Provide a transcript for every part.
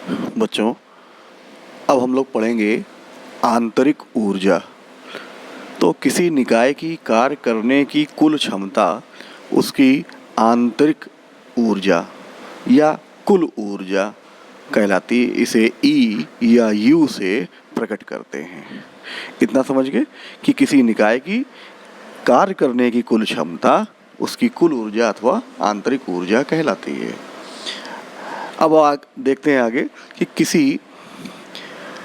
बच्चों, अब हम लोग पढ़ेंगे आंतरिक ऊर्जा। तो किसी निकाय की कार्य करने की कुल क्षमता उसकी आंतरिक ऊर्जा या कुल ऊर्जा कहलाती है। इसे ई या यू से प्रकट करते हैं। इतना समझ गए कि किसी निकाय की कार्य करने की कुल क्षमता उसकी कुल ऊर्जा अथवा आंतरिक ऊर्जा कहलाती है। अब देखते हैं आगे कि किसी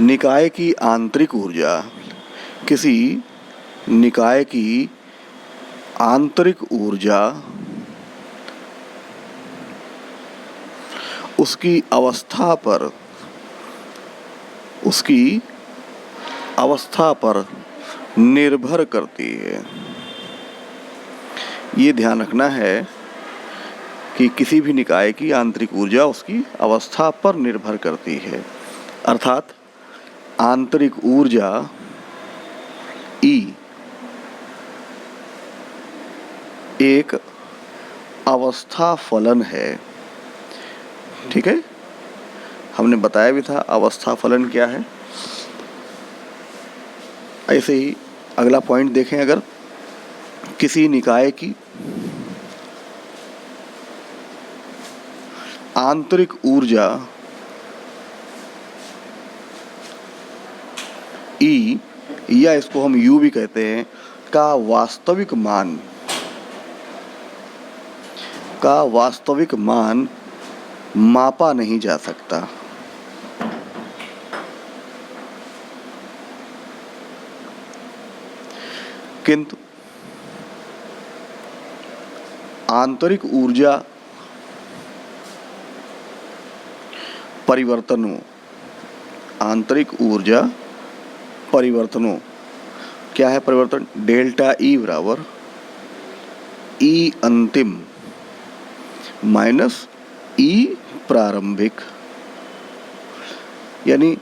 निकाय की आंतरिक ऊर्जा, किसी निकाय की आंतरिक ऊर्जा उसकी अवस्था पर निर्भर करती है। ये ध्यान रखना है कि किसी भी निकाय की आंतरिक ऊर्जा उसकी अवस्था पर निर्भर करती है। अर्थात आंतरिक ऊर्जा ई एक अवस्था फलन है। ठीक है, हमने बताया भी था अवस्था फलन क्या है। ऐसे ही अगला पॉइंट देखें, अगर किसी निकाय की आंतरिक ऊर्जा ई या इसको हम यू भी कहते हैं का वास्तविक मान मापा नहीं जा सकता। किंतु आंतरिक ऊर्जा परिवर्तनों क्या है परिवर्तन? डेल्टा ई बराबर ई अंतिम माइनस ई प्रारंभिक, यानी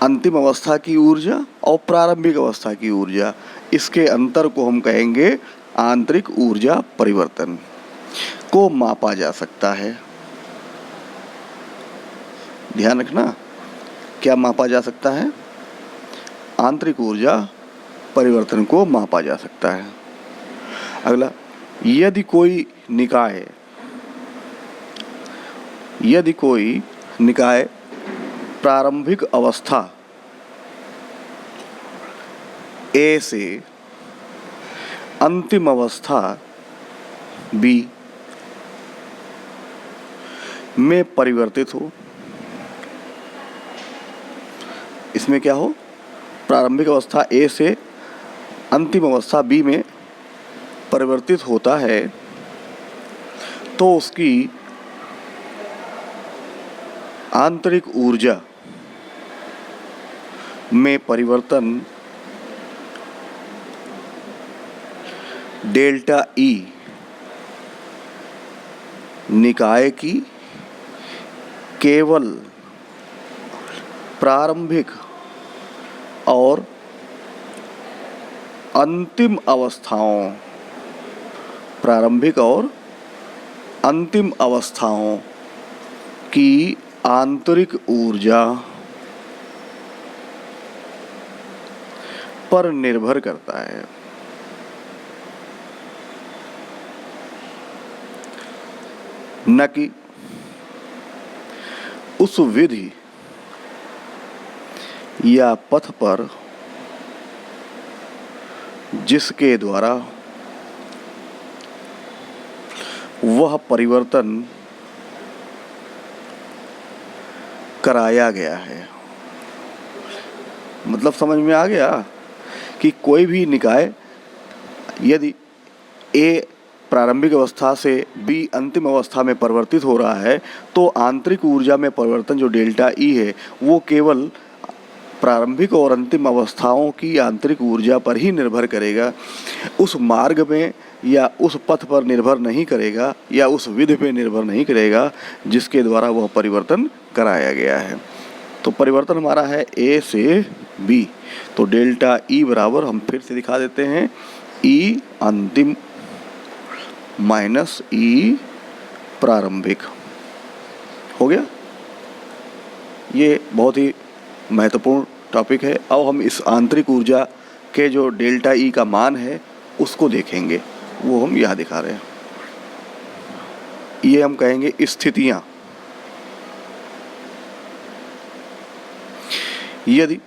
अंतिम अवस्था की ऊर्जा और प्रारंभिक अवस्था की ऊर्जा, इसके अंतर को हम कहेंगे आंतरिक ऊर्जा परिवर्तन को मापा जा सकता है। ध्यान रखना, क्या मापा जा सकता है? आंतरिक ऊर्जा परिवर्तन को मापा जा सकता है। अगला, यदि कोई निकाय प्रारंभिक अवस्था ए से अंतिम अवस्था बी में परिवर्तित हो, इसमें क्या हो? प्रारंभिक अवस्था ए से अंतिम अवस्था बी में परिवर्तित होता है, तो उसकी आंतरिक ऊर्जा में परिवर्तन डेल्टा ई निकाय की केवल प्रारंभिक और अंतिम अवस्थाओं की आंतरिक ऊर्जा पर निर्भर करता है। न कि उस विधि या पथ पर जिसके द्वारा वह परिवर्तन कराया गया है। मतलब समझ में आ गया कि कोई भी निकाय यदि ए प्रारंभिक अवस्था से बी अंतिम अवस्था में परिवर्तित हो रहा है, तो आंतरिक ऊर्जा में परिवर्तन जो डेल्टा ई है वो केवल प्रारंभिक और अंतिम अवस्थाओं की आंतरिक ऊर्जा पर ही निर्भर करेगा। उस मार्ग में या उस पथ पर निर्भर नहीं करेगा या उस विधि पे निर्भर नहीं करेगा जिसके द्वारा वह परिवर्तन कराया गया है। तो परिवर्तन हमारा है ए से बी, तो डेल्टा ई बराबर हम फिर से दिखा देते हैं ई अंतिम माइनस ई प्रारंभिक। हो गया। ये बहुत ही महत्वपूर्ण टॉपिक है। अब हम इस आंतरिक ऊर्जा के जो डेल्टा ई का मान है उसको देखेंगे, वो हम यहाँ दिखा रहे हैं। ये हम कहेंगे स्थितियाँ। यदि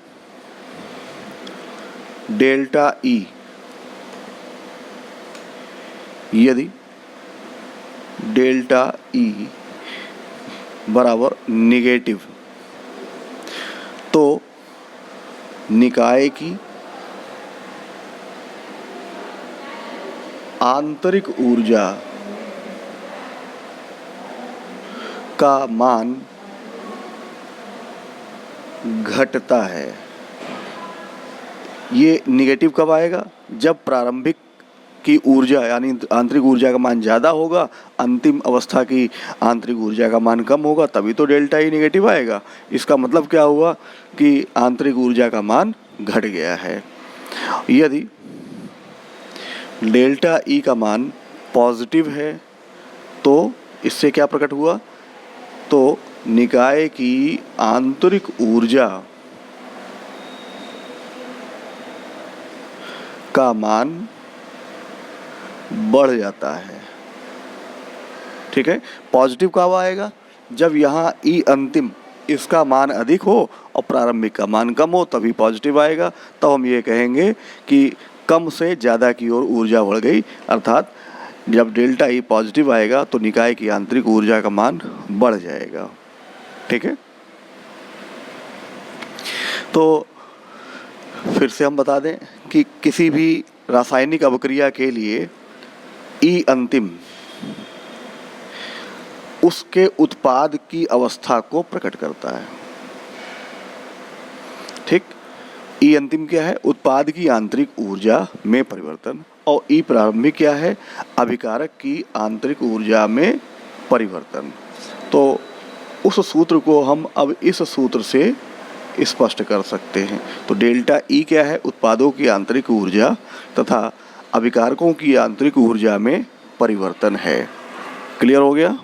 डेल्टा ई बराबर निगेटिव, तो निकाय की आंतरिक ऊर्जा का मान घटता है। ये निगेटिव कब आएगा? जब प्रारंभिक की ऊर्जा यानी आंतरिक ऊर्जा का मान ज़्यादा होगा, अंतिम अवस्था की आंतरिक ऊर्जा का मान कम होगा, तभी तो डेल्टा ई निगेटिव आएगा। इसका मतलब क्या हुआ कि आंतरिक ऊर्जा का मान घट गया है। यदि डेल्टा ई का मान पॉजिटिव है तो इससे क्या प्रकट हुआ? तो निकाय की आंतरिक ऊर्जा का मान बढ़ जाता है। ठीक है, पॉजिटिव कब आएगा? जब यहाँ ई अंतिम इसका मान अधिक हो और प्रारंभिक का मान कम हो, तभी पॉजिटिव आएगा। तो हम ये कहेंगे कि कम से ज़्यादा की ओर ऊर्जा बढ़ गई, अर्थात जब डेल्टा ई पॉजिटिव आएगा तो निकाय की आंतरिक ऊर्जा का मान बढ़ जाएगा। ठीक है, तो फिर से हम बता दें कि किसी भी रासायनिक अभिक्रिया के लिए ई अंतिम उसके उत्पाद की अवस्था को प्रकट करता है। ठीक, ई अंतिम क्या है? उत्पाद की आंतरिक ऊर्जा में परिवर्तन, और ई प्रारंभिक क्या है? अभिकारक की आंतरिक ऊर्जा में परिवर्तन। तो उस सूत्र को हम अब इस सूत्र से स्पष्ट कर सकते हैं। तो डेल्टा ई क्या है? उत्पादों की आंतरिक ऊर्जा तथा अभिकारकों की आंतरिक ऊर्जा में परिवर्तन है। क्लियर हो गया?